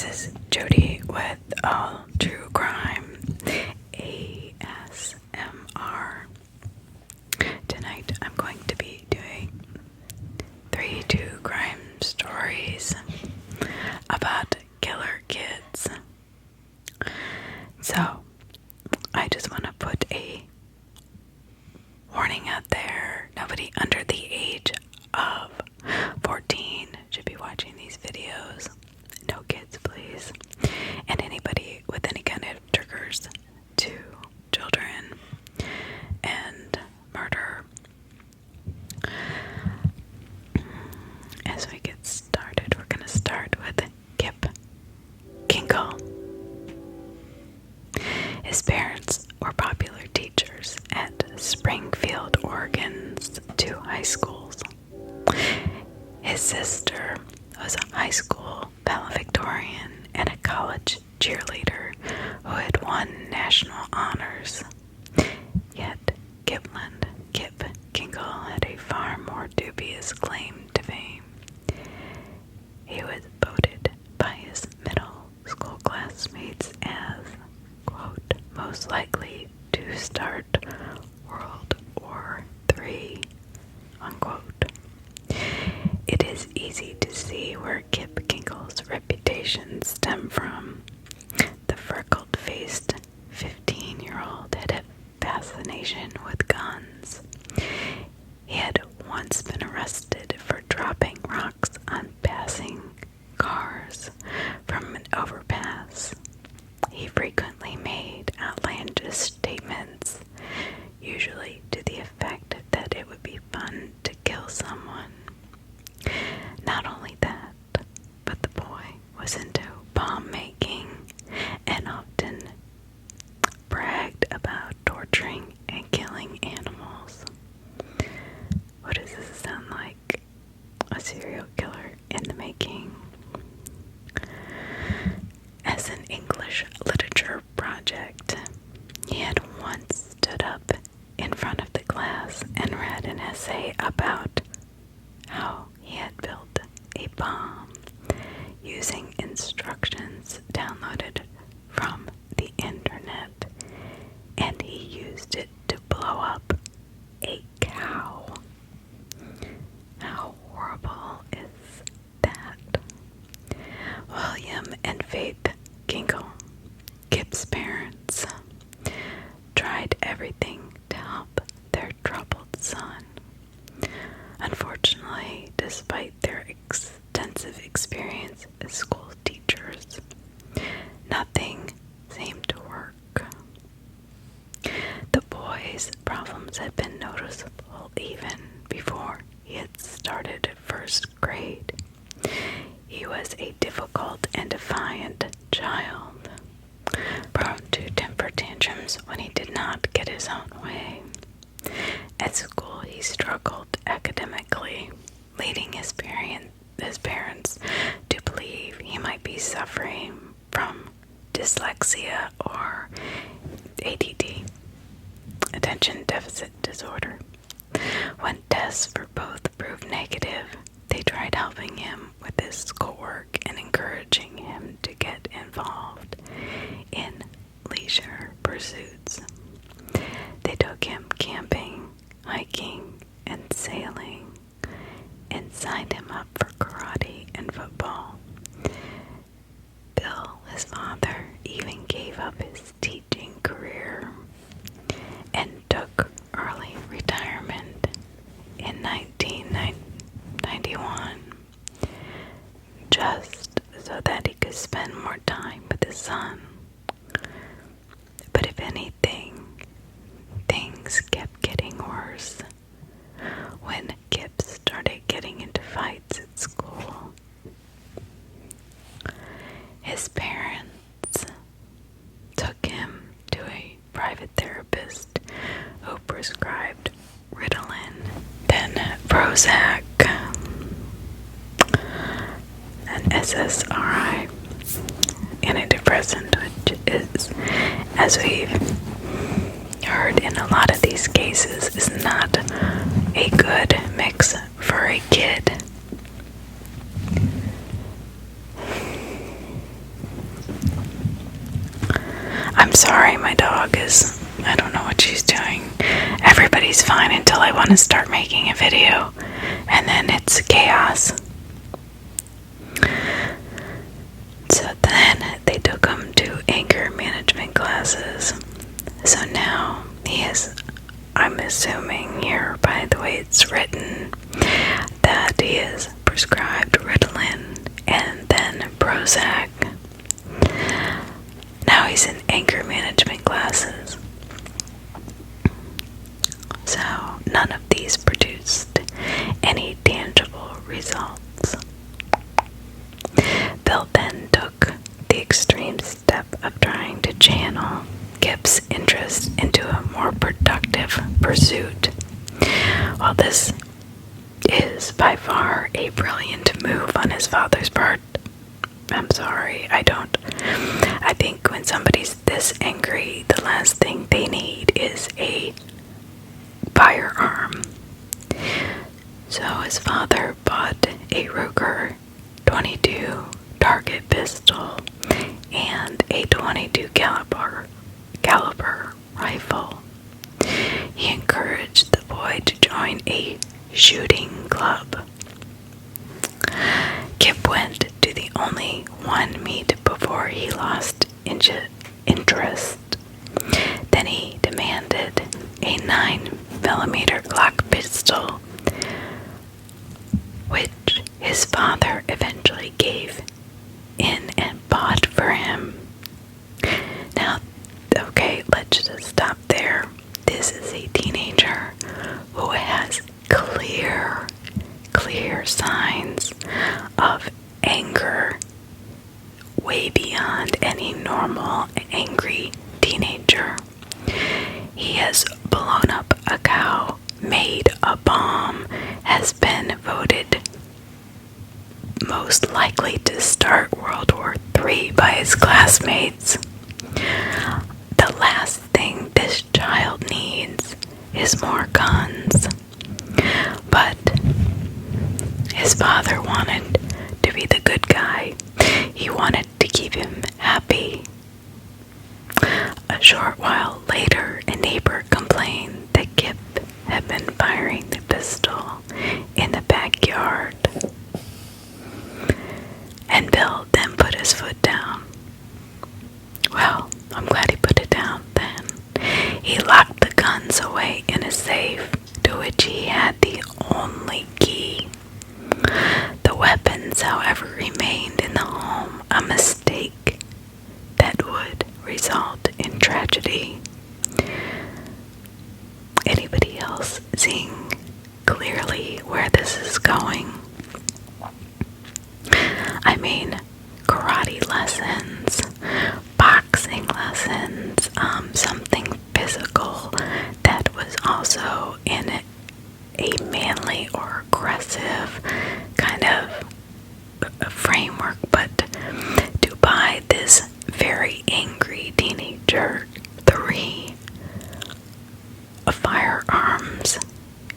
This is Jodi with All True Crime ASMR. Tonight I'm going to be doing 3 true crime stories about killer kids. So, I just want to put a warning out there. Nobody under the age of 14 should be watching these videos. No kids, please. And anybody with any kind of triggers to children and murder. As we get started, we're going to start with Kip Kinkel. His parents were popular teachers at Springfield, Oregon's 2 high schools. His sister was a high school valedictorian and a college cheerleader who had won national honors. Yet Kip Kinkel had a far more dubious claim to fame. He was voted by his middle school classmates as, quote, most likely to start World War III, unquote. It is easy to see where Kip Kinkel's reputation stemmed from. The freckled-faced 15-year-old had a fascination with guns. He had once been arrested for dropping rocks on passing cars from an overpass. He frequently made outlandish statements, usually to the effect that it would be fun to kill someone. Not only that, but the boy was into bomb making and often bragged about torturing and killing animals. What does this sound like? A serial killer in the making. As an English literature project, he had once stood up in front of the class and read an essay about how he had built a bomb using instructions downloaded from the internet, and he used it to blow up a cow. How horrible is that? William and Faith Kinkel, Kip's parents, tried everything to help their troubled son. Unfortunately, despite their extensive experience as school teachers, nothing seemed to work. The boy's problems had been noticeable even before he had started first grade. He was a difficult and defiant child, prone to temper tantrums when he did not get his own way. At school, he struggled academically, leading his parents to believe he might be suffering from dyslexia or ADD, attention deficit disorder. When tests for both proved negative, they tried helping him with his schoolwork and encouraging him to get involved in leisure pursuits. They took him camping, hiking, and sailing, and signed him up for karate and football. Bill, his father, even gave up his teaching career and took early retirement in 1991, just so that he could spend more time with his son. But if anything, things kept getting worse when Kip started getting into fights at school. His parents took him to a private therapist who prescribed Ritalin, then Prozac, an SSRI antidepressant, which is, as we've heard in a lot of these cases, is not a good mix for a kid. I'm sorry, my dog is, I don't know what she's doing. Everybody's fine until I want to start making a video, and then it's chaos. So then they took him to anger management classes. So now he is, I'm assuming here by the way it's written, that he is prescribed Ritalin and then Prozac. Now he's in anger management classes. So none of these produced any tangible results. Bill then took the extreme step of trying to channel Kip's interest into a more productive pursuit. While this is by far a brilliant move on his father's part, I'm sorry, I think when somebody's this angry, the last thing they need is a firearm. So his father bought a Ruger 22 target pistol and a 22 caliber rifle. He encouraged the boy to join a shooting club. Kip went to the only one meet before he lost interest. Then he demanded a 9mm Glock pistol, which his father eventually gave in and bought for him. Now, okay, let's just stop there. This is a teenager who has clear signs of anger way beyond any normal angry teenager. He has blown up a cow, made a bomb, has been voted most likely to start World War III by his classmates. The last thing this child needs is more guns. But his father wanted to be the good guy. He wanted to keep him happy. A short while later, a neighbor complained that Kip had been firing the pistol in the backyard. And Bill then put his foot down. Well, I'm glad he put it down then. He locked the guns away in a safe, to which he had the only key. The weapons, however, remained in the home, a mistake that would result in tragedy. Anybody else seeing clearly where this is going? I mean, karate lessons, boxing lessons, something physical that was also in a manly or aggressive kind of a framework, but to buy this very angry teenager 3 firearms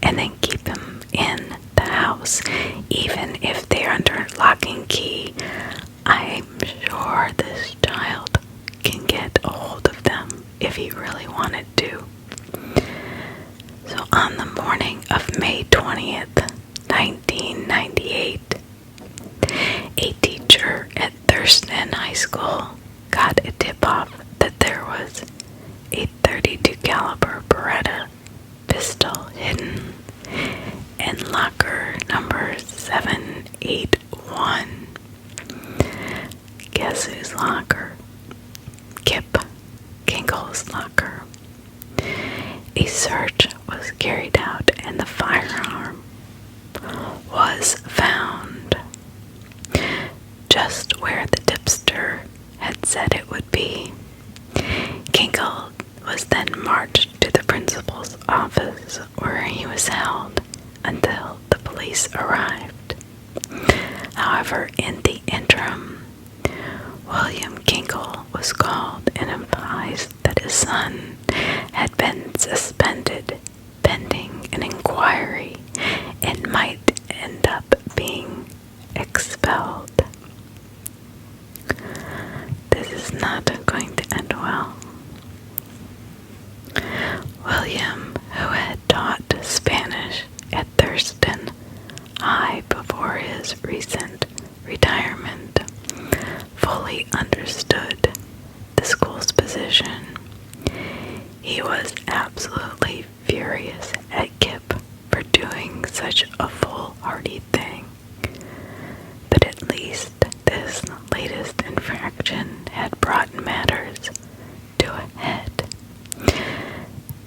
and then keep him in the house, even if they're under lock and key, I'm sure this child can get a hold of them if he really wanted to. So on the morning of May 20th, 1998, a teacher at Thurston High School got a tip-off that there was a 32 caliber Beretta pistol hidden in locker number 781. Guess whose locker? Kip Kinkel's locker. A search was carried out and the firearm was found just where the tipster had said it would be. Kinkel was then marched to the principal's office where he was held until the police arrived. However, in the interim, William Kinkel was called and advised that his son had been suspended pending an inquiry and might end up being expelled. This is not going to end well. was absolutely furious at Kip for doing such a foolhardy thing. But at least this latest infraction had brought matters to a head.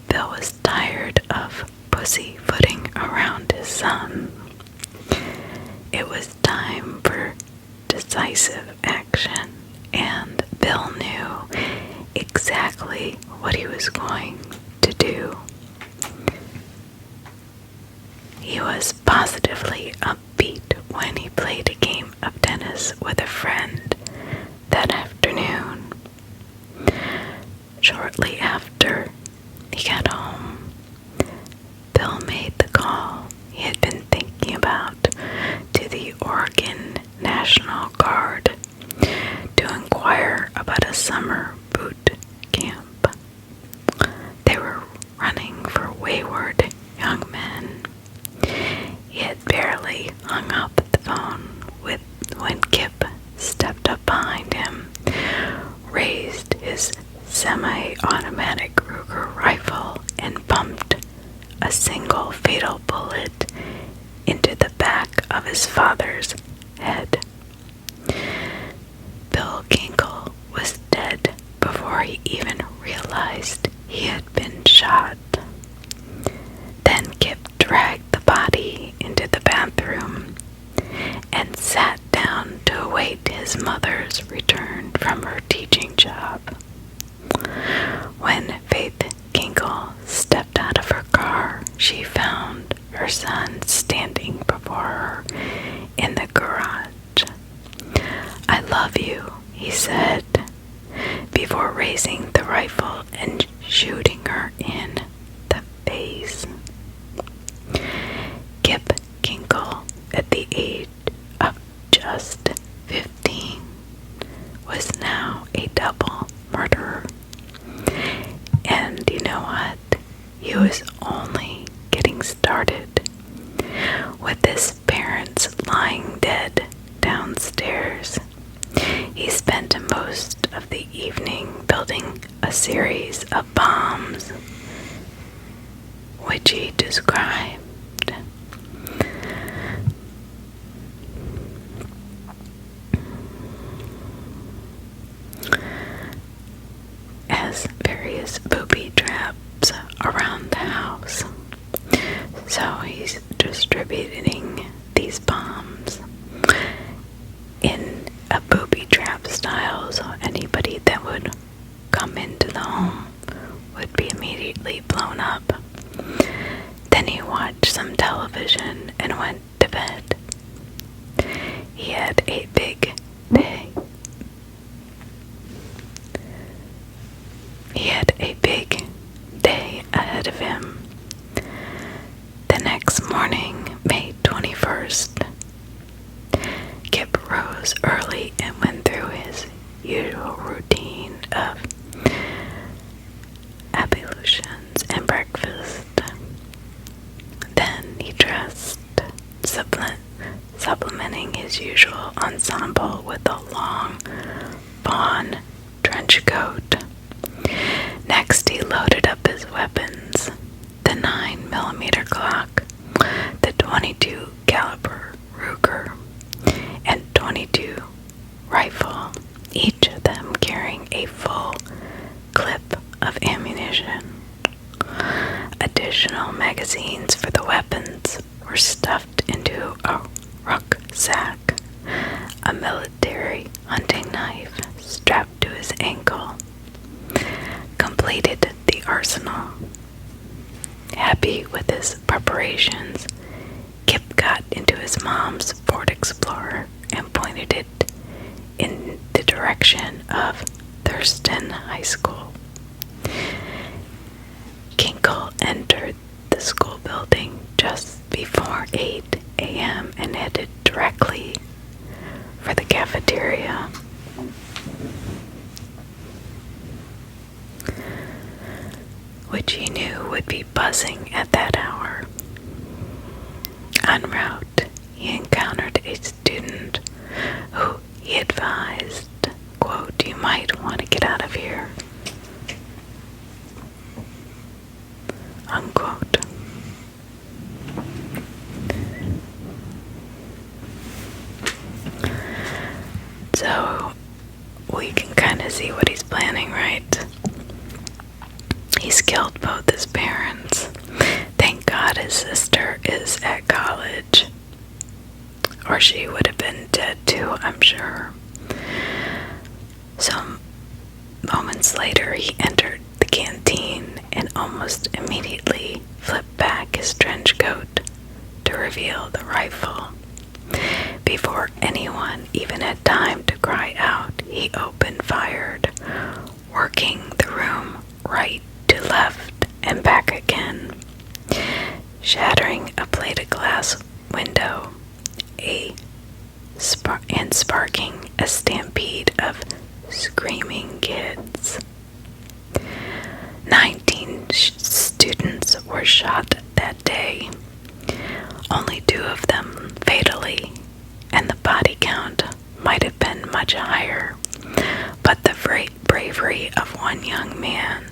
Bill was tired of pussyfooting around his son. It was time for decisive action, and Bill knew exactly what he was going to do. He was positively upbeat when he played a game of tennis with a friend that afternoon. Shortly after he got home, Bill made the call he had been thinking about to the Oregon National Guard to inquire about a summer boot camp. They were running for wayward young men. He had barely hung up the phone when Kip stepped up behind him, raised his semi-automatic Ruger rifle, and pumped a single fatal bullet into the back of his father's head. Bill Kinkel was dead before he even realized he had been shot. Then Kip dragged the body into the bathroom and sat down to await his mother's return from her teaching job. When Faith Kinkel stepped out of her car, she found her son standing before her in the garage. "I love you," he said, before raising the rifle and shooting her in the face. Kip Kinkel, at the age of just 15, was now a double murderer. And you know what? He was only getting started. With his parents lying dead downstairs, he spent most of the evening building a series of bombs, which he described as various booby traps around the house. So he's distributing these bombs in a booby trap style, so anybody that would come into the home would be immediately blown up. Then he watched some television and went to bed. He had a big day. He had a big day ahead of him. The next morning, May 21st, Kip rose early and went through his usual routine of ablutions and breakfast. Then he dressed, supplementing his usual ensemble with a long fawn trench coat. Next, he loaded up his weapons, the 9mm Glock, the 22 caliber Ruger, and 22 rifle, each of them carrying a full clip of ammunition. Additional magazines for the weapons were stuffed into a rucksack. A military hunting knife strapped to his ankle completed the arsenal. Happy with his preparations, Kip got into his mom's Ford Explorer and pointed it in the direction of Thurston High School. Kinkel entered the school building just before 8 a.m. and headed directly for the cafeteria. Which he knew would be buzzing at that hour. En route, he encountered a student who he advised, quote, "You might want to get out of here." see what he's planning, right? He's killed both his parents. Thank God his sister is at college, or she would have been dead too, I'm sure. Some moments later, he entered the canteen and almost immediately flipped back his trench coat to reveal the rifle. Before anyone even had time to cry out, he opened fire, working the room right to left and back again, shattering a plated glass window and sparking a stampede of screaming kids. 19 students were shot that day, only 2 of them fatally, and the body count might have been much higher, but the bravery of one young man,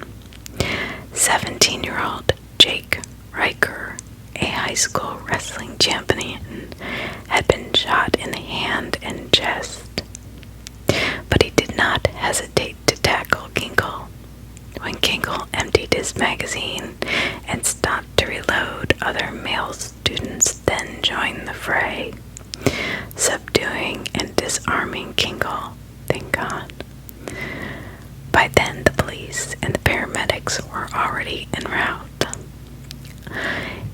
17-year-old Jake Riker, a high school wrestling champion, had been shot in the hand and chest, but he did not hesitate to tackle Kinkel. When Kinkel emptied his magazine and stopped to reload, other male students then joined the fray, subduing and disarming Kinkel, thank God. By then, the police and the paramedics were already en route,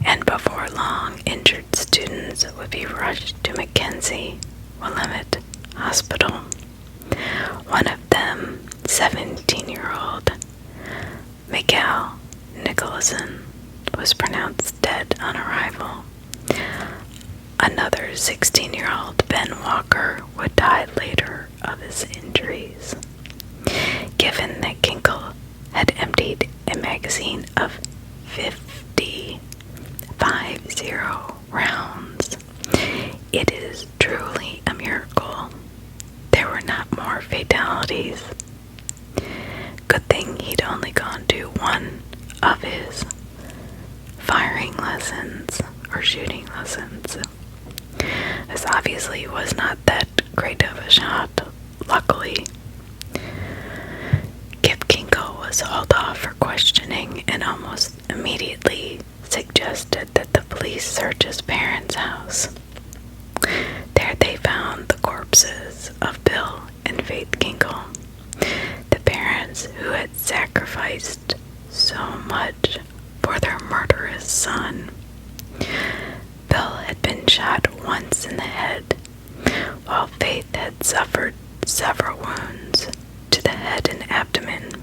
and before long, injured students would be rushed to Willamette Hospital. One of them, 17-year-old Miguel Nicholson, was pronounced dead on arrival. Another 16-year-old Ben Walker would die later of his injuries. Given that Kinkel had emptied a magazine of 50 rounds, it is truly a miracle there were not more fatalities. Good thing he'd only gone to one of his firing lessons or shooting lessons, as obviously he was not that great of a shot, luckily. Kip Kinkel was hauled off for questioning and almost immediately suggested that the police search his parents' house. There they found the corpses of Bill and Faith Kinkel, the parents who had sacrificed so much for their murderous son. Bill had been shot once in the head, while Faith had suffered several wounds to the head and abdomen.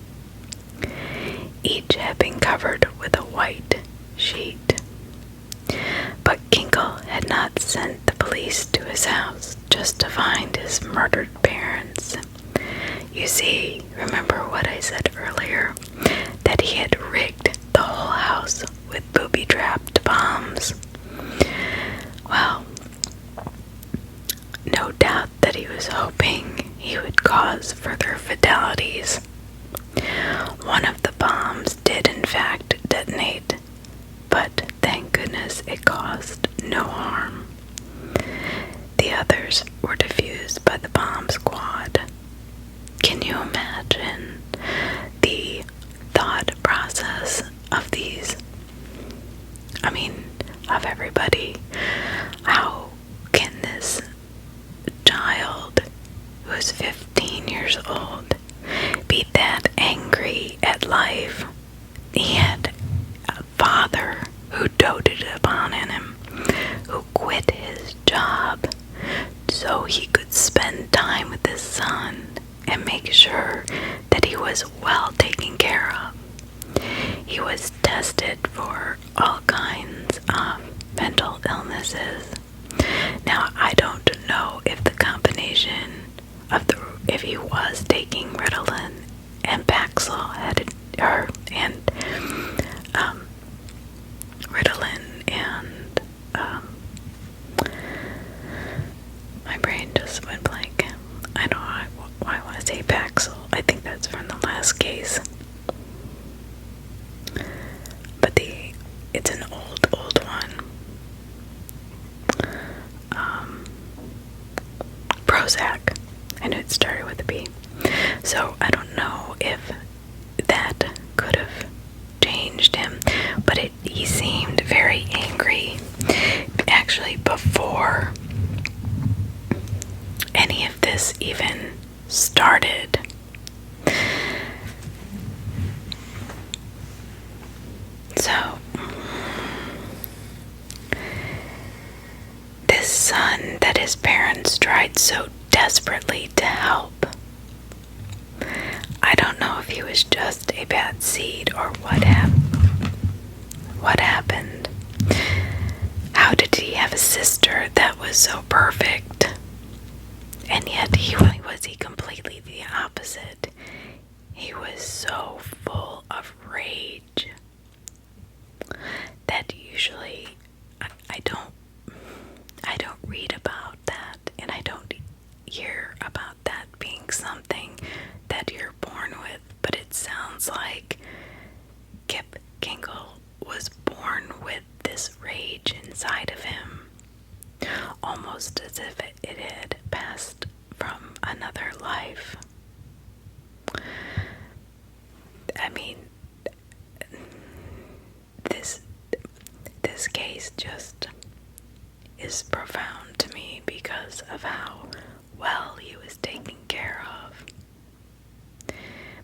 Each had been covered with a white sheet. But Kinkel had not sent the police to his house just to find his murdered parents. You see, remember what I said earlier, that he had rigged the whole house with booby-trapped bombs? Well, no doubt that he was hoping he would cause further fatalities. One of the bombs did in fact detonate, but thank goodness it caused no harm. The others were defused by the bomb squad. Can you imagine the thought process of of everybody? How can this child who is 15 years old be that angry at life? He had a father who doted upon him, who quit his job so he could spend time with his son and make sure that he was well taken care of. He was tested for all kinds of mental illnesses. Now, I don't know if the combination of if he was taking Ritalin and Paxil Ritalin and my brain just went blank. I don't know why I want to say Paxil. I think that's from the last case. But it's an old one. Prozac. I know it started with a B. So I don't know if that could have changed him, but he seemed very angry. Actually, before any of this even started, so this son that his parents tried so desperately to help, I don't know if he was just a bad seed or what happened. How did he have a sister that was so perfect? And yet was he completely the opposite. He was so full of rage that usually I don't read about that, and I don't hear about that being something that you're born with, but it sounds like Kip Kinkel was born with this rage inside of him, almost as if it had passed from another life. I mean, this case just is profound to me because of how well he was taken care of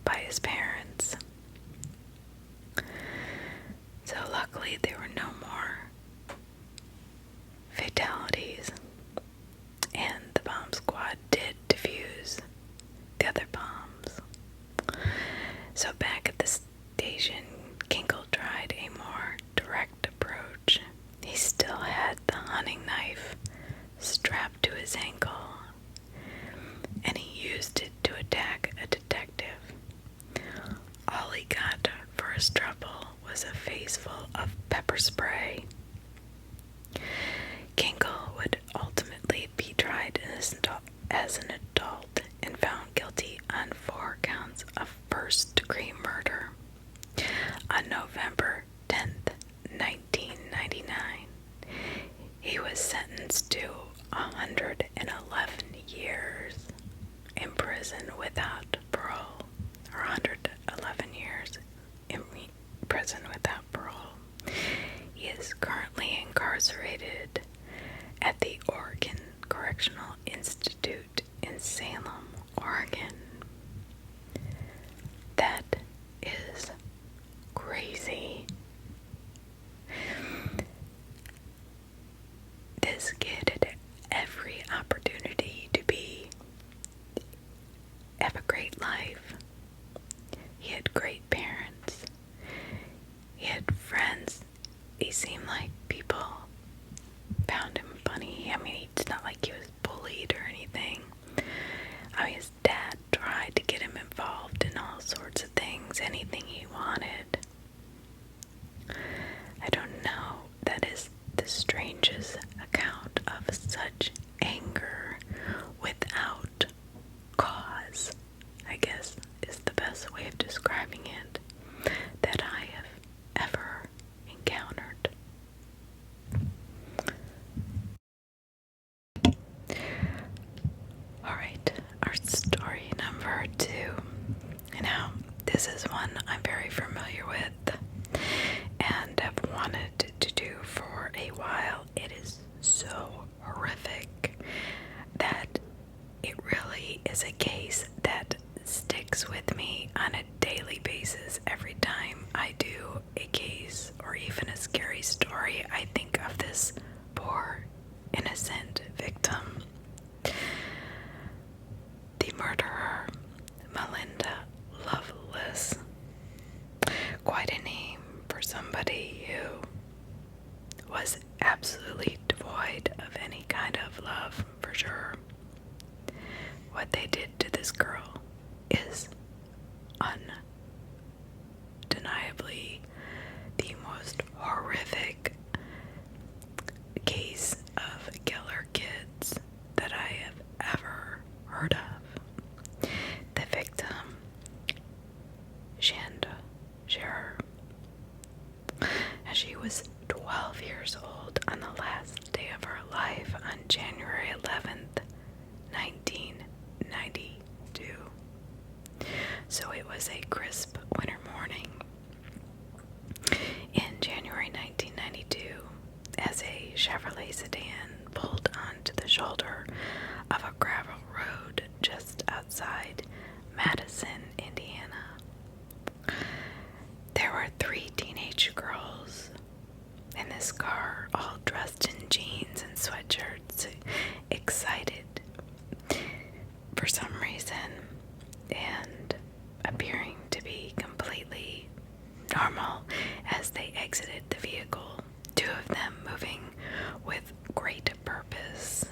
by his parents. So luckily there were no more fatalities, and the bomb squad did defuse the other bombs. So back at the station, Kinkel tried a more direct approach. He still had the hunting knife strapped to his ankle, and he used it to attack a detective. All he got for his trouble was a face full of pepper spray. Kinkel would ultimately be tried as an adult and found guilty on 4 counts of first-degree murder. On November 10th, 1999, he was sentenced to 111 years in prison without parole, or 111 years in prison without parole. He is currently incarcerated at the Oregon Correctional Institute in Salem, Oregon. That is crazy. This kid had every opportunity to have a great life. He had great parents. He had friends. He seemed like people found him funny. I mean, it's not like he was bullied or anything. I mean, his dad tried to get him involved in all sorts of things, anything he wanted. I don't know. That is the strangest account of such anger without cause, I guess, is the best way of describing it, that I have ever encountered. Alright, our story number 2. Now, this is one I'm very familiar with and have wanted to do for a while. It is so horrific that it really is a case that sticks with me on a daily basis. Every time I do a case or even a scary story, I think of this poor innocent victim. The murderer, Melinda Loveless. Quite a name for somebody who was absolutely devoid of any kind of love, for sure. What they did to this girl is undeniably the most horrific case of killer kids that I have ever heard of. The victim, Shanda Sharer. She was 12 years old on the last day of her life on January 11th, 1992. So it was a crisp winter morning in January 1992 as a Chevrolet sedan pulled onto the shoulder of a gravel road just outside Madison, Indiana. There were 3 teenage girls in this car, all dressed in jeans and sweatshirts, excited for some reason and appearing to be completely normal as they exited the vehicle, 2 of them moving with great purpose,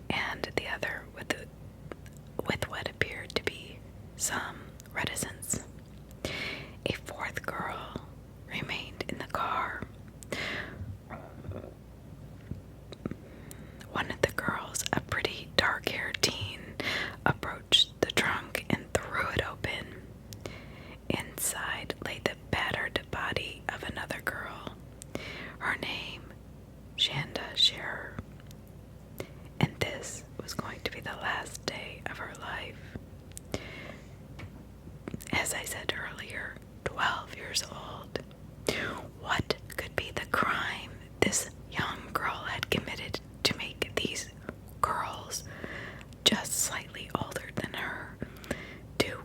and the other with what appeared to be some reticence. A 4th girl remained in the car. One of the girls, a pretty dark-haired teen, approached the trunk and threw it open. Inside lay the battered body of another girl, her name Shanda Sharer, and this was going to be the last day of her life. As I said earlier, 12 years old. What could be the crime this young girl had committed to make these girls, just slightly older than her, do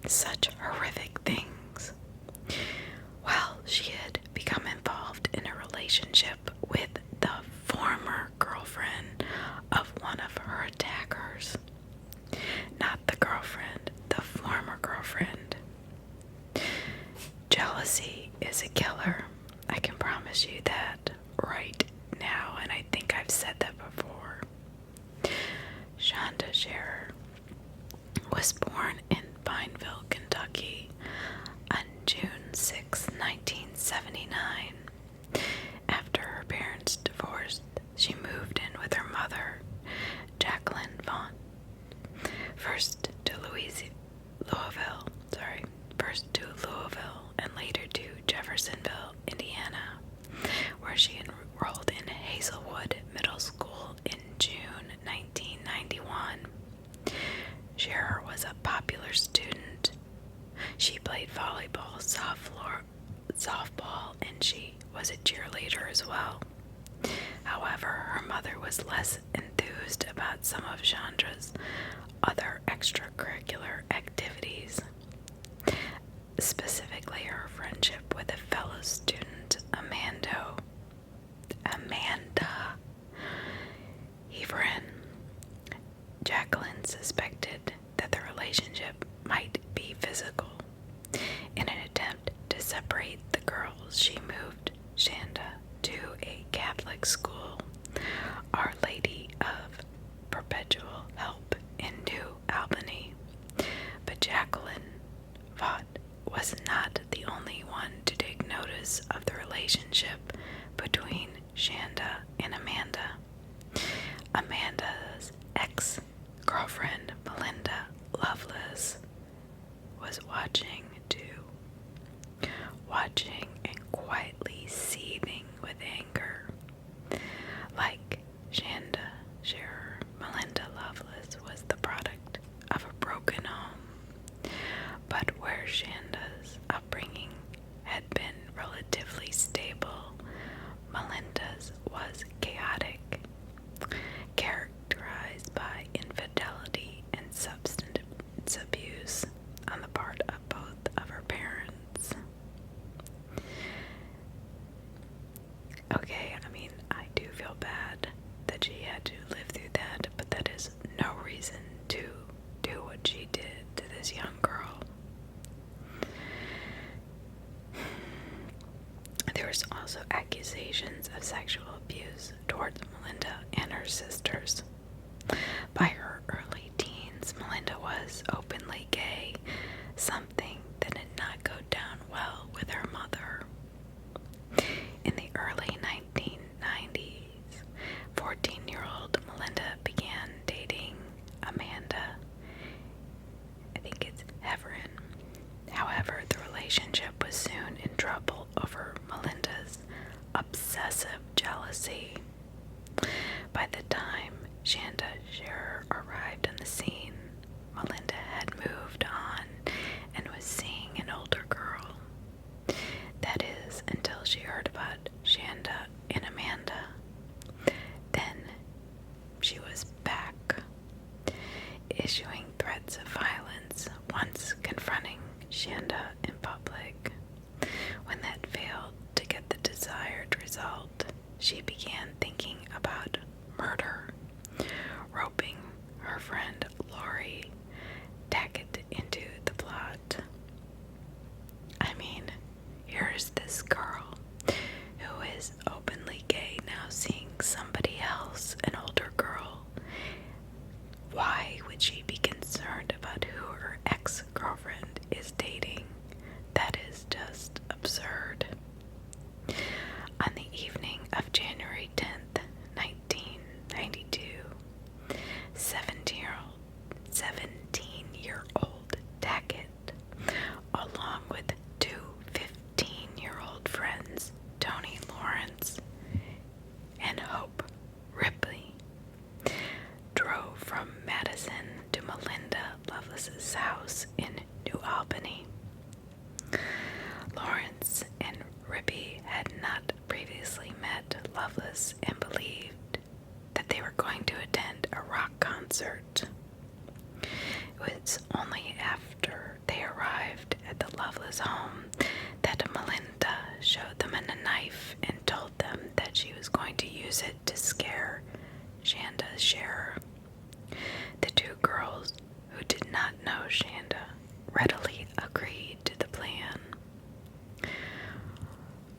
such horrific things? Well, she had become involved in a relationship with the former girlfriend of one of her attackers. Not the girlfriend, the former girlfriend. Jealousy is a killer. I can promise you that right now, and I think I've said that before. Shanda Sharer was born in Pineville, Kentucky on June 6, 1979. After her parents divorced, she moved in with her mother, Jacqueline Vaughn, first to Louisville, and later to Jeffersonville, Indiana, where she enrolled in Hazelwood Middle School in June 1991. Sharer was a popular student. She played volleyball, softball, and she was a cheerleader as well. However, her mother was less enthused about some of Shanda's other extracurricular activities, specifically her friendship with a fellow student, Amanda Heverin. Jacqueline suspected that the relationship might be physical. In an attempt to separate the girls, she moved Shanda to a Catholic school, Our Lady of Perpetual Help in New Albany. But Jacqueline Vaught was not the only one to take notice of the relationship between Shanda and Amanda. Amanda's ex-girlfriend, Melinda Lovelace, was watching too. Watching and quietly seething with anger. Like Shanda Sharer, Melinda Lovelace was the product of a broken home. But where Shanda's upbringing had been relatively stable, Melinda's was chaotic, characterized by infidelity and substance abuse on the part of both of her parents. Okay, I mean, I do feel bad that she had to live through that, but that is no reason to do what she did to this young girl. There was also accusations of sexual abuse towards Melinda and her sisters. By her early teens, Melinda was openly gay, something that did not go down well with her mother. In the early 1990s, 14-year-old Melinda began dating Amanda. I think it's Heverin. However, the relationship was soon in trouble over Melinda's obsessive jealousy. By the time Shanda Sharer arrived on the scene, Melinda had moved use it to scare Shanda Sharer. The two girls, who did not know Shanda, readily agreed to the plan.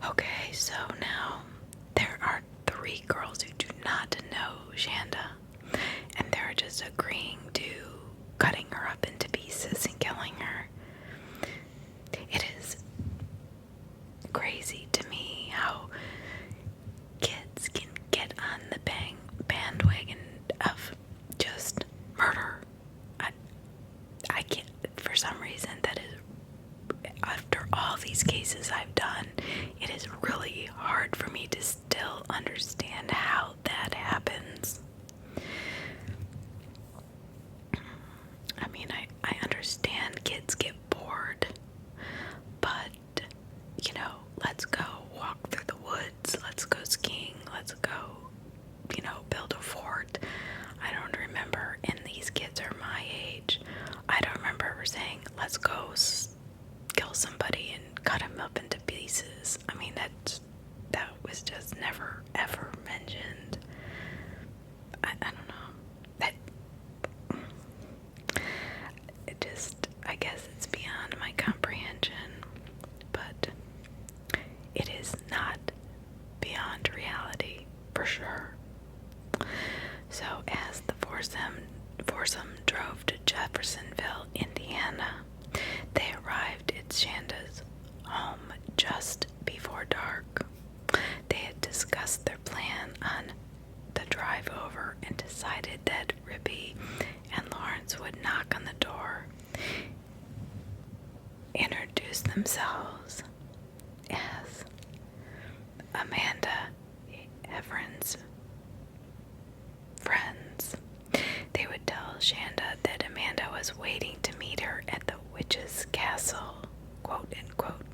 Okay, so now there are 3 girls who do not know Shanda, and they're just agreeing to cutting her up into pieces and killing her. It is crazy to me how kids can get on the bandwagon of just murder. I can't, for some reason, that is, after all these cases I've done, it is really hard for me to still understand how that happens. I mean, I understand kids get bored, but, you know, let's go walk through the woods, let's go skiing, let's go, you know, build a fort. I don't remember, and these kids are my age, I don't remember ever saying, let's go kill somebody and cut him up into pieces. I mean, that was just never, ever mentioned. I don't know. I guess it's beyond my comprehension, but it is not beyond reality, for sure. So as the foursome drove to Jeffersonville, Indiana, they arrived at Shanda's home just before dark. They had discussed their plan on the drive over and decided that Ribby and Lawrence would knock on the door, introduce themselves as Amanda Everett's friends. They would tell Shanda that Amanda was waiting to meet her at the witch's castle, quote unquote,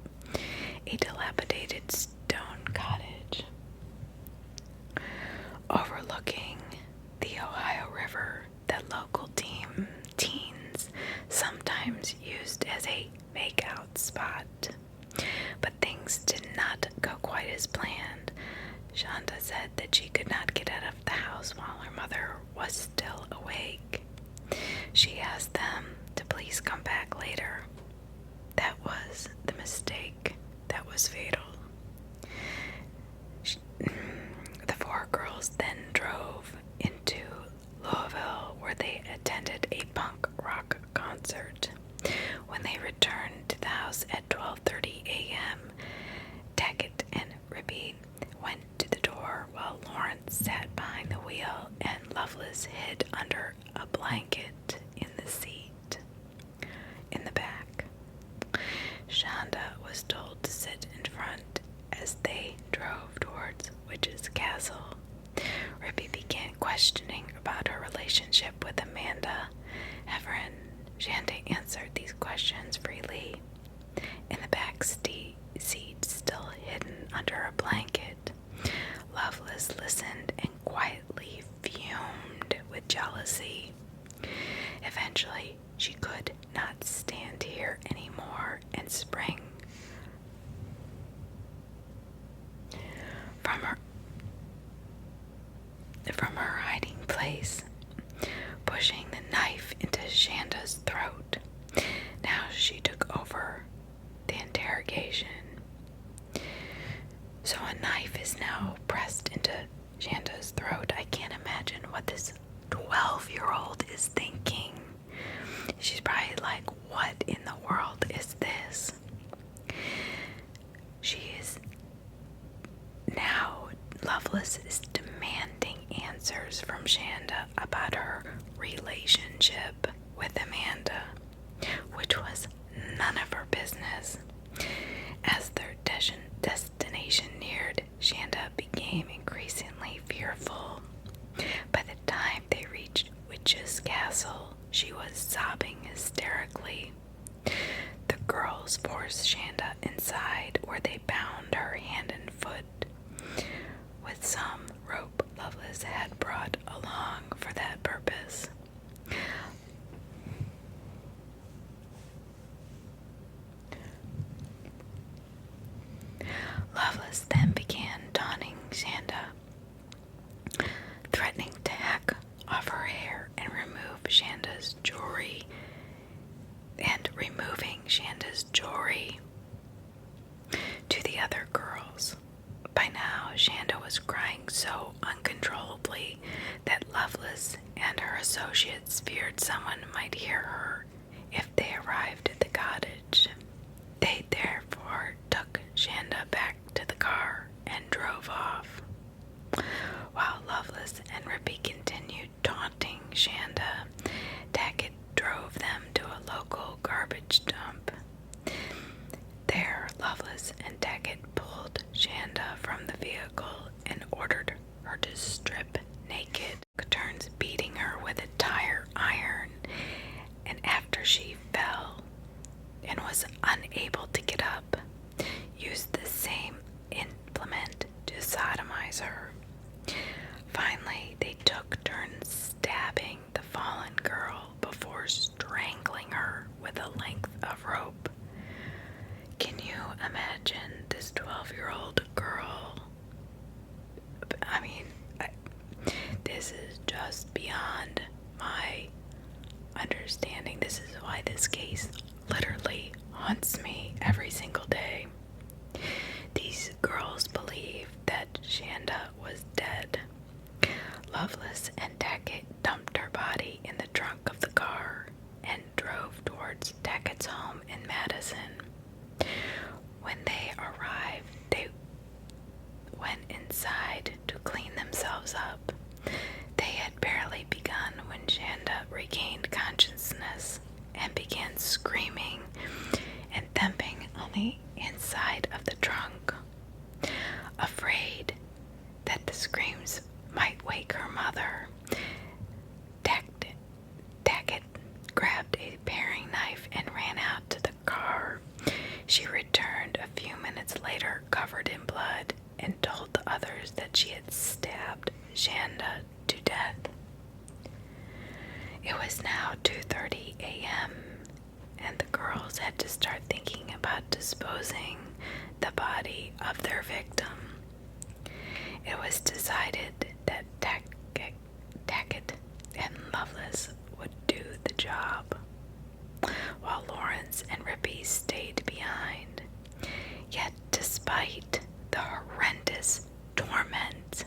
a dilapidated stone cottage overlooking the Ohio River that local teens sometimes used as a makeout spot. But things did not go quite as planned. Shanda said that she could not get out of the house while her mother was still awake. She asked them to please come back later. That was the mistake that was fatal. The 4 girls then drove into Louisville, where they attended a punk rock concert. When they returned to the house at 12:30 a.m., Tackett and Ribby went to the door while Lawrence sat behind the wheel and Lovelace hid under a blanket in the seat in the back. Shanda was told to sit in front as they drove towards Witch's Castle. Ribby began questioning about her relationship with Amanda Everett. Shanda answered these questions freely. In the back seat, still hidden under a blanket, Lovelace listened and quietly fumed with jealousy. Eventually, she could not stand here anymore and sprang from her hiding place, pushing the knife into Shanda's throat. Now she took over the interrogation. So a knife is now pressed into Shanda's throat. I can't imagine what this 12-year-old is thinking. She's probably like, what in the world is this? Lovelace is demanding answers from Shanda about her relationship with Amanda, which was none of her business. As their destination neared, Shanda became increasingly fearful. By the time they reached Witch's Castle, she was sobbing hysterically. The girls forced Shanda inside, where they bound her hand and foot with some rope Lovelace had brought along for that purpose. Lovelace then began taunting Shanda feared someone might hear her if they arrived at the cottage. They therefore took Shanda back to the car and drove off. While Loveless and Rippy continued taunting Shanda, Tackett drove them to a local garbage dump. There, Loveless and Tackett pulled Shanda from the vehicle and ordered her to strip naked, turns beating her with a tire iron, and after she fell and was unable to get up, used the same implement to sodomize her. Finally, they took turns stabbing the fallen girl before strangling her with a length of rope. Can you imagine this 12-year-old girl? I mean, this is just beyond my understanding. This is why this case literally haunts me every single day. These girls believe that Shanda was dead. Loveless and Tackett dumped her body in the trunk of the car and drove towards Tackett's home in Madison. When they arrived, they went inside to clean themselves up. They had barely begun when Shanda regained consciousness and began screaming and thumping on the inside of the trunk. Afraid that the screams might wake her mother, Tackett grabbed a paring knife and ran out to the car. She returned a few minutes later covered in blood and told the others that she had stabbed Shanda to death. It was now 2:30 a.m. and the girls had to start thinking about disposing the body of their victim. It was decided that Tackett and Loveless would do the job, while Lawrence and Rippy stayed behind. Yet despite the horrendous torment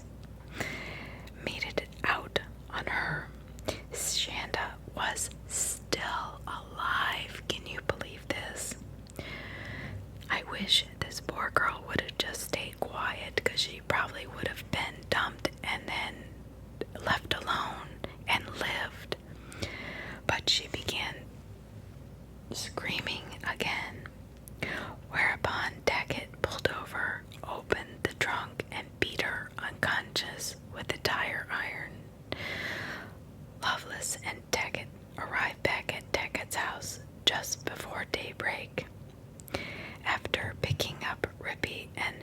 meted out on her, Shanda was still alive. Can you believe this? I wish this poor girl would have just stayed quiet, because she probably would have been dumped and then left alone and lived. But she began screaming again, whereupon Tackett pulled over, opened the trunk, and beat her unconscious with a tire iron. Loveless and Tackett arrived back at Tackett's house just before daybreak. After picking up Rippy and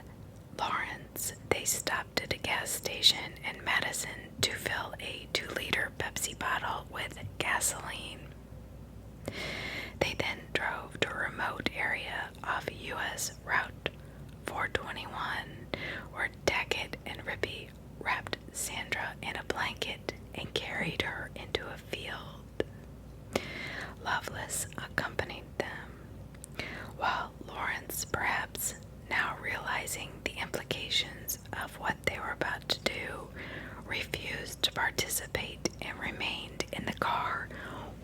Lawrence, they stopped at a gas station in Madison to fill a 2-liter Pepsi bottle with gasoline. They then drove to a remote area off U.S. Route 421, where Tackett and Rippy wrapped Sandra in a blanket and carried her into a field. Loveless accompanied them, while Lawrence, perhaps now realizing the implications of what they were about to do, refused to participate and remained in the car.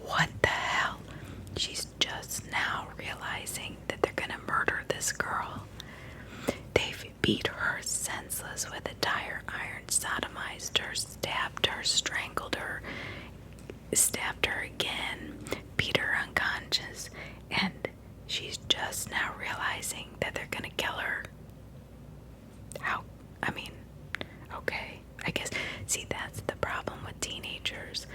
What the hell? She's just now realizing that they're gonna murder this girl. They've beat her senseless with a tire iron, sodomized her, stabbed her, strangled her, stabbed her again, beat her unconscious, and she's just now realizing that they're gonna kill her. How? I mean, okay, I guess, see, that's the problem with teenagers.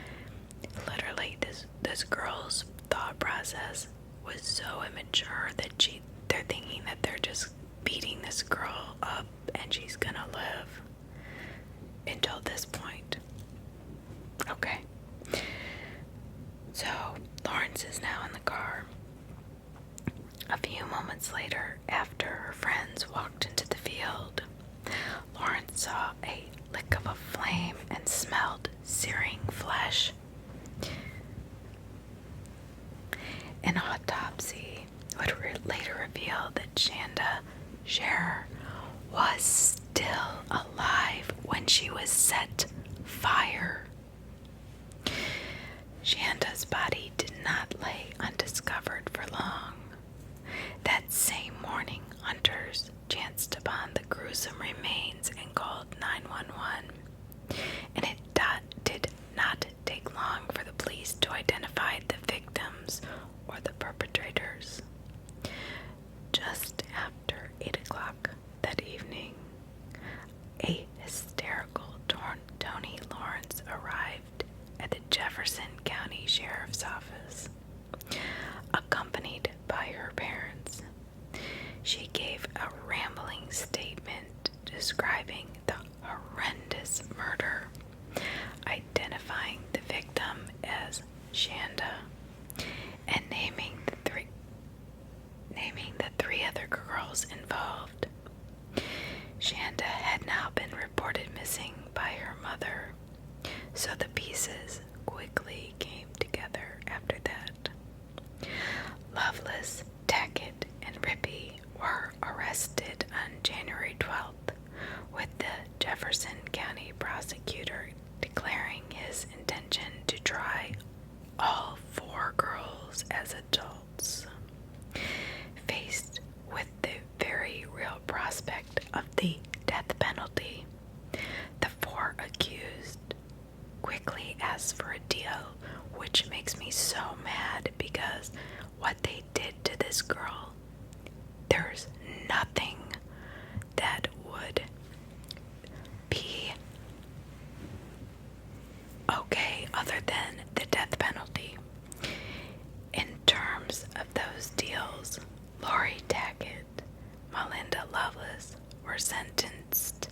Literally, this girl's thought process was so immature that they're thinking that they're just beating this girl up and she's gonna live until this point. Okay. So, Lawrence is now in the car. A few moments later, after her friends walked into the field, Lawrence saw a lick of a flame and smelled searing flesh. An autopsy would later reveal that Shanda Sharer was still alive when she was set fire. Shanda's body did not lay undiscovered for long. That same morning, hunters chanced upon the gruesome remains and called 911. And it did not take long for the police to identify the victims or the perpetrators. Just after 8 o'clock that evening, a hysterical Toni Lawrence arrived at the Jefferson County Sheriff's Office, accompanied by her parents. She gave a rambling statement describing the horrendous murder, identifying the victim as Shanda, and naming the three other girls involved. Shanda had now been reported missing by her mother, so the pieces quickly came together after that. Loveless, Tackett, and Rippey were arrested on January 12th, with the Jefferson County prosecutor declaring his intention to try all 4 girls as adults. Faced with the very real prospect of the death penalty, the 4 accused quickly asked for a deal, which makes me so mad because what they did to this girl, there's nothing that would be okay other than the death penalty. In terms of those deals, Lori Tackett, Melinda Loveless were sentenced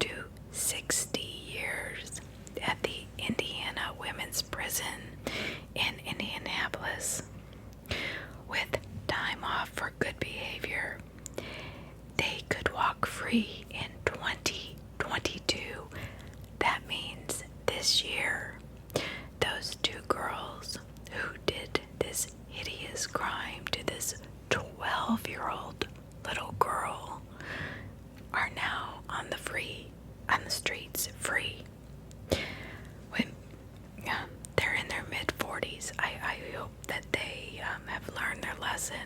to 60 years at the Indiana Women's Prison in Indianapolis, with time off for good behavior. They could walk free in 2022. That means this year. Those 2 girls who did this hideous crime to this 12-year-old little girl are now on the streets free. They're in their mid-40s. I hope that they have learned their lesson.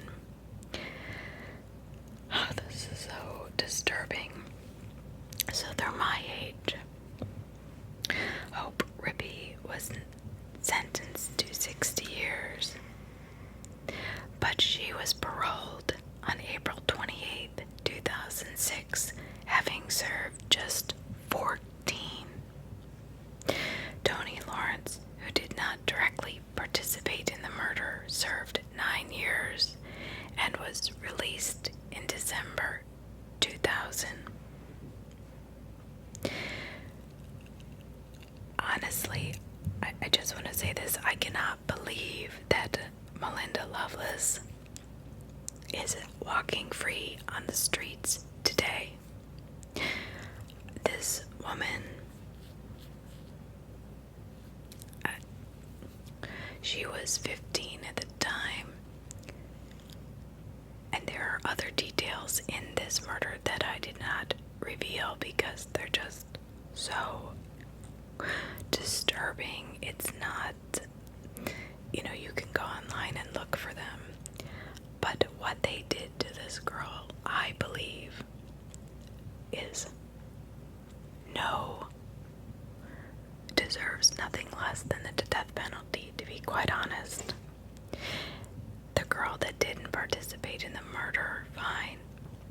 Oh, this is so disturbing. So they're my age. Hope Rippey was sentenced to 60 years, but she was paroled on April 28th, 2006, having served just 14. Toni Lawrence, who did not directly participate in the murder, served 9 years and was released in December 2000. Honestly, I just want to say this. I cannot believe that Melinda Loveless is walking free on the streets today. This woman, she was 15 at the time, and there are other details in this murder that I did not reveal because they're just so disturbing. It's not, you can go online and look for them, but what they did to this girl, I believe, deserves nothing less than the death penalty, to be quite honest. The girl that didn't participate in the murder, fine,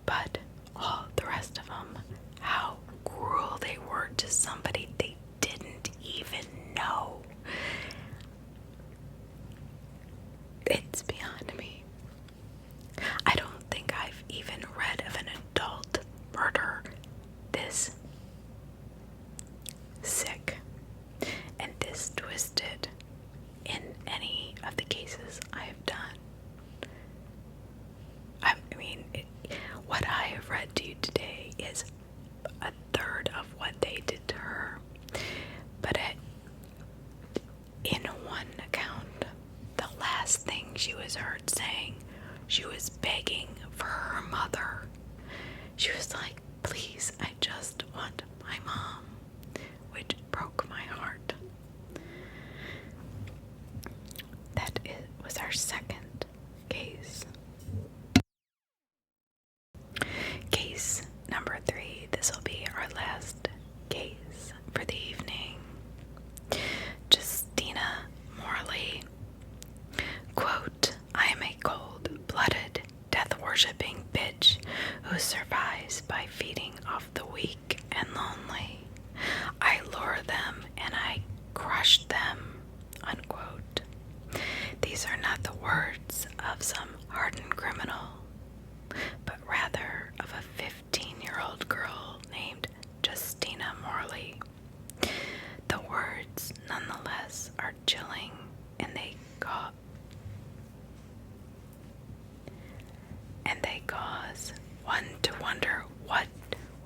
but all the rest of them, how cruel they were to somebody they didn't even know. It's beyond me. I don't think I've even read of an adult murder this sick and this twisted in any of the cases I have done. What I have read to you today is a third of what they did to her. But in one account, the last thing she was heard saying, she was begging for her mother. She was like, "Please, I just want my mom," which broke my heart. weak and lonely. I lure them and I crush them, unquote. These are not the words of some hardened criminal, but rather of a 15-year-old girl named Justina Morley. The words, nonetheless, are chilling, and they cause one to wonder what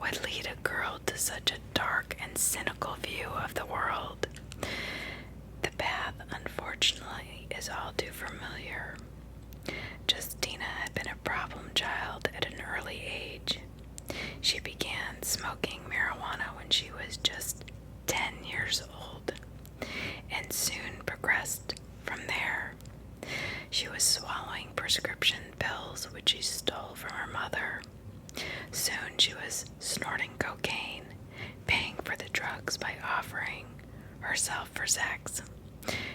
would lead a girl to such a dark and cynical view of the world. The path, unfortunately, is all too familiar. Justina had been a problem child at an early age. She began smoking marijuana when she was just 10 years old, and soon progressed from there. She was swallowing prescription pills which she stole from her mother. Soon she was snorting cocaine, paying for the drugs by offering herself for sex.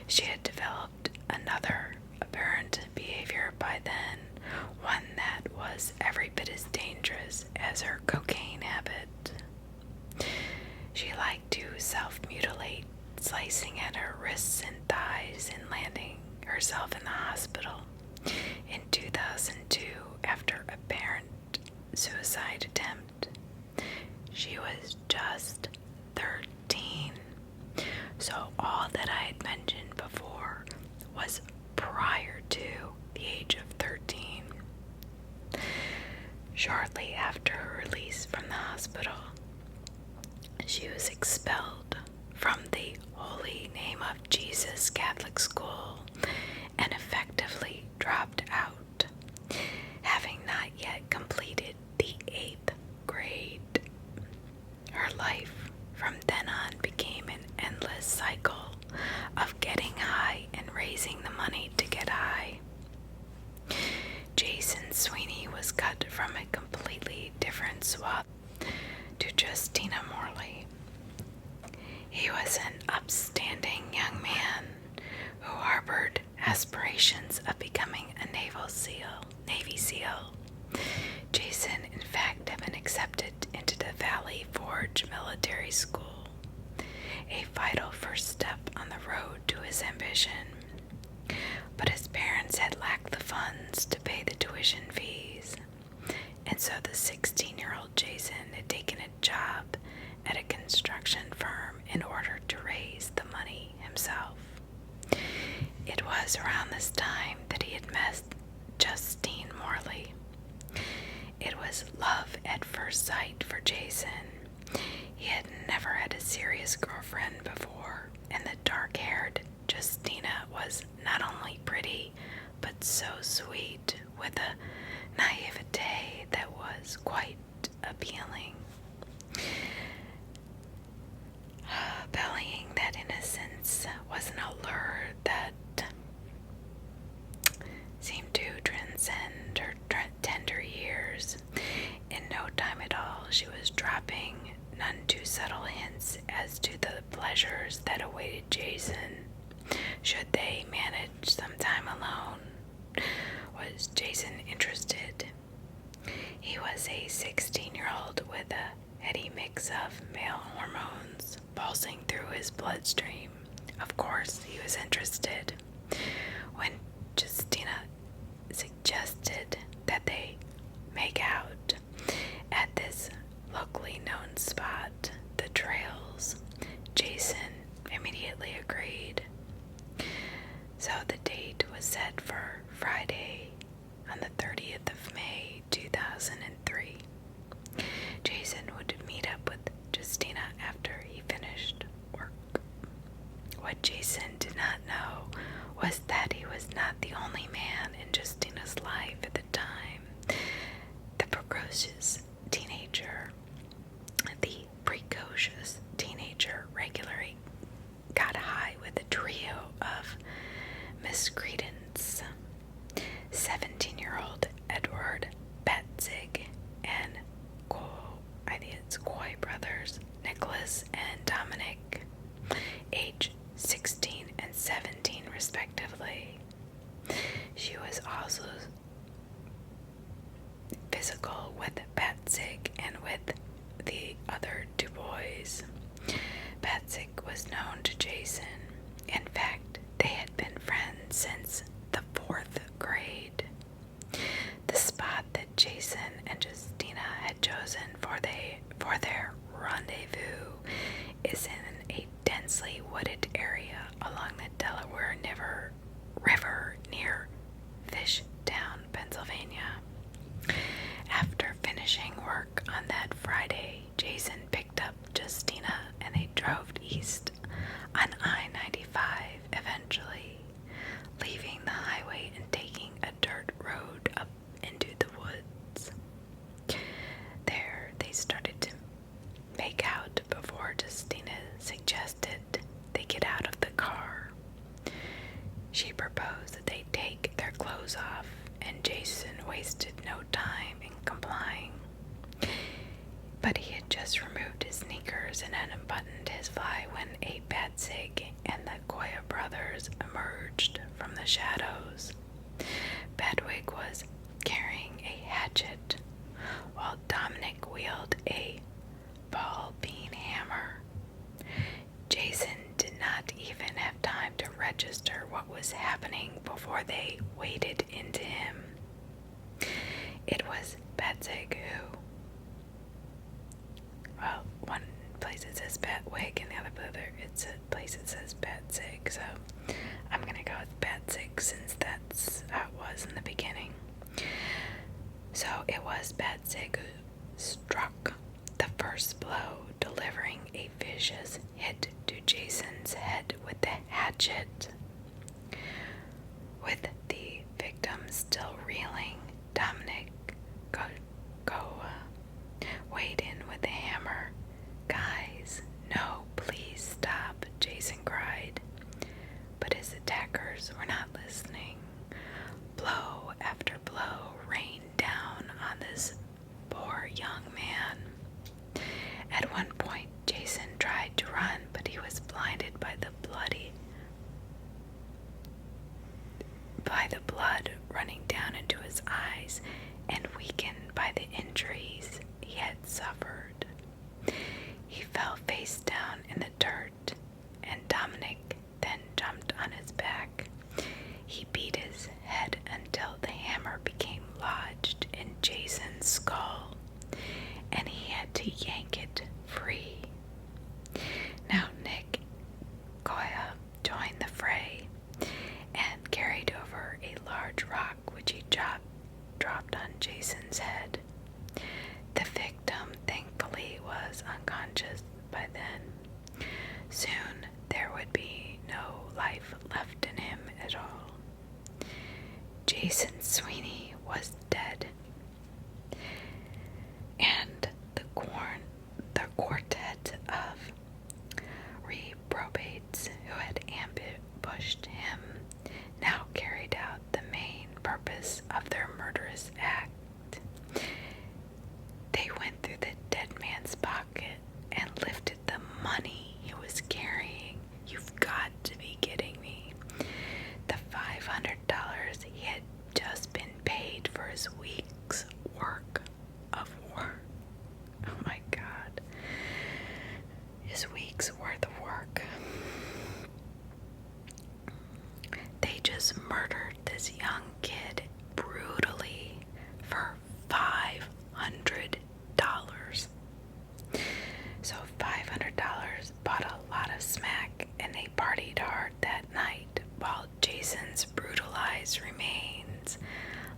She had developed another aberrant behavior by then, one that was every bit as dangerous as her cocaine habit. She liked to self-mutilate, slicing at her wrists and thighs and landing herself in the hospital. In 2002, after a parent suicide attempt, she was just 13. So all that I had mentioned before was prior to the age of 13. Shortly after her release from the hospital, she was expelled from the Holy Name of Jesus Catholic School and effectively dropped out, having not yet completed the 8th grade. Her life from then on became an endless cycle of getting high and raising the money to get high. Jason Sweeney was cut from a completely different swath to Justina Morley. He was an upstanding young man who harbored aspirations of becoming a Navy SEAL. Jason, in fact, had been accepted into the Valley Forge Military School, a vital first step on the road to his ambition. But his parents had lacked the funds to pay the tuition fees, and so the 16-year-old Jason had taken a job at a construction firm in order to raise the money himself. It was around this time that he had met Justine Morley. It was love at first sight for Jason. He had never had a serious girlfriend before, and the dark-haired Justina was not only pretty, but so sweet, with a naivete that was quite appealing. Bellying that innocence was an allure that seemed to transcend her tender years. In no time at all, she was dropping none too subtle hints as to the pleasures that awaited Jason should they manage some time alone. Was Jason interested? He was a 16-year-old with a heady mix of male hormones pulsing through his bloodstream. Of course, he was interested. When Justina suggested that they make out at this locally known spot, the Trails, Jason immediately agreed. So the date was set for Friday on the 30th of May, 2003. Jason would meet up with Justina after he finished work. What Jason did not know was that he was not the only man in Justina's life at the time. The precocious teenager regularly got high with a trio of miscreants, 17-year-old Edward Betzig and Coy brothers, Nicholas and Dominic, age 16 and 17 respectively. She was also physical with Betzig and with the rendezvous is in a densely wooded area along the Delaware River near Fishtown, Pennsylvania. After finishing work on that Friday, Jason picked up Justina and they drove east on I-95 eventually, leaving the highway and taking a dirt road up into the woods. There, they started to make out before Justina suggested they get out of the car. She proposed that they take their clothes off, and Jason wasted no time in complying. But he had just removed his sneakers and unbuttoned his fly when a Batzig and the Goya brothers emerged from the shadows. Badwig was carrying a hatchet, while Dominic wielded a ball-bean hammer. Jason did not even have time to register what was happening before they waded into him. It was Batzig who, well, one place it says Batwig and the other place it says Batzig, so I'm gonna go with Batzig since that's how it was in the beginning. So it was Batzig who struck the first blow, delivering a vicious hit to Jason's head with the hatchet. With the victim still reeling, Dominic weighed in with the hammer. "Guys, no, please stop," Jason cried. But his attackers were not listening. Blow after blow rained down on this poor young man. At one point, Jason tried to run, but he was blinded by the blood running down into his eyes and weakened by the injuries he had suffered. He fell face down in the dirt, and Dominic then jumped on his back. He beat his head until the hammer became lodged in Jason's skull, and he had to yank it free. Now Nick Goya joined the fray and carried over a large rock which he dropped on Jason's head. The victim thankfully was unconscious by then. Soon there would be no life left in him at all. Jason Sweeney was dead, and the quartet of reprobates who had ambushed him now carried out the main purpose of their murderous act. They went through the dead man's pocket and lifted the money he was carrying. You've got to be kidding me. The $500 he had just been paid for his week's work of work. Oh my God. His week's worth of work. They just murdered this young kid brutally for $500. So $500 bought a lot of smack, and they partied hard that night while Jason's brutalized remains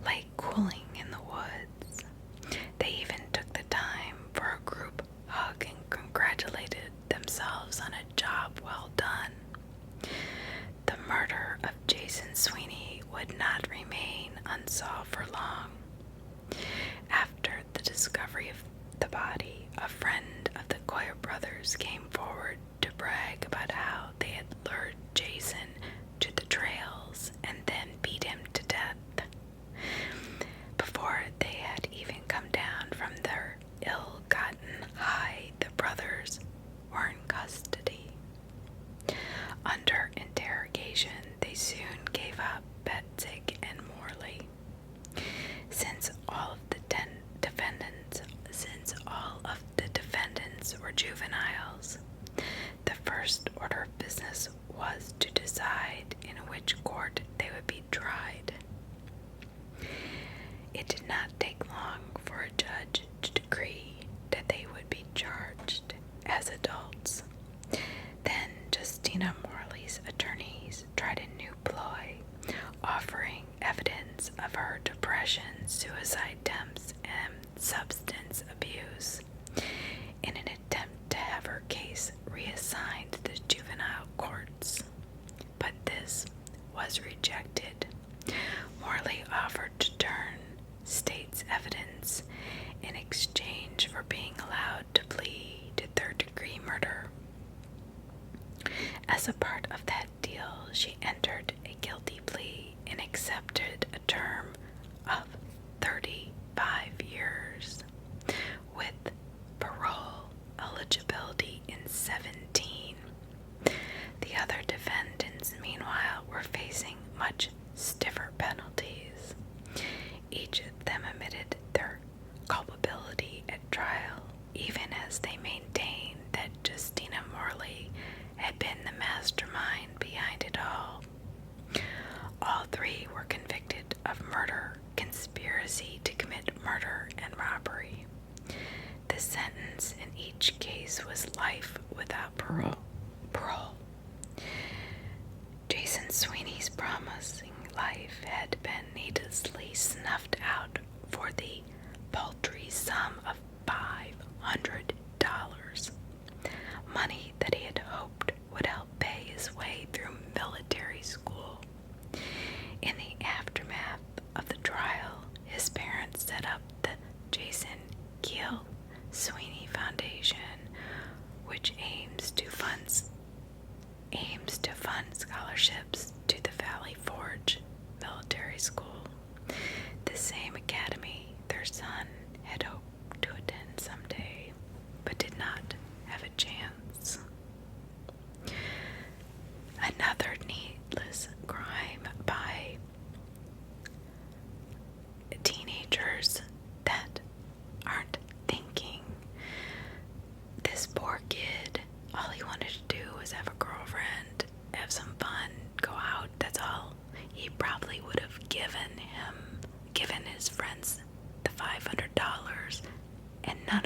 lay cooling in the woods. They even took the time for a group hug and congratulated themselves on a job well done. The murder of Jason Sweeney would not remain unsolved for long. After the discovery of the body, a friend of the Goya brothers came forward to brag about how they had lured Jason to the trails and then beat him to death. Before they had even come down from their ill-gotten high, the brothers were in custody. Under interrogation, they soon gave up Batzig and Morley. Since all of the defendants were juveniles, the first order of business was to decide in which court they would be tried. It did not take long for a judge to decree that they would be charged as adults. Then Justina Morley's attorneys tried a new ploy, offering evidence of her depression, suicide attempts, and substance abuse in an attempt to have her case reassigned to the juvenile courts. But this was rejected. Morley offered to turn state's evidence in exchange for being allowed to plead to third-degree murder. As a part of that deal, she entered a guilty plea and accepted a term of 35 years, with parole eligibility in 17. The other defendants, meanwhile, were facing much stiffer penalties. Each of them admitted their culpability at trial, even as they maintained that Justina Morley had been the mastermind behind it all. All three were convicted of murder, conspiracy to commit murder, and robbery. The sentence in each case was life without parole. Jason Sweeney's promising life had been needlessly snuffed out for the paltry sum of $500, money that he had hoped would help pay his way through military school. In the aftermath of the trial, his parents set up the Jason Sweeney Foundation, which aims to fund scholarships to the Valley Forge Military School, the same academy their son had hoped to attend someday, but did not have a chance. Another needless crime by teenagers that aren't thinking. This poor kid, all he wanted to do was have a girlfriend, have some fun, go out. That's all. He probably would have given his friends the $500, and none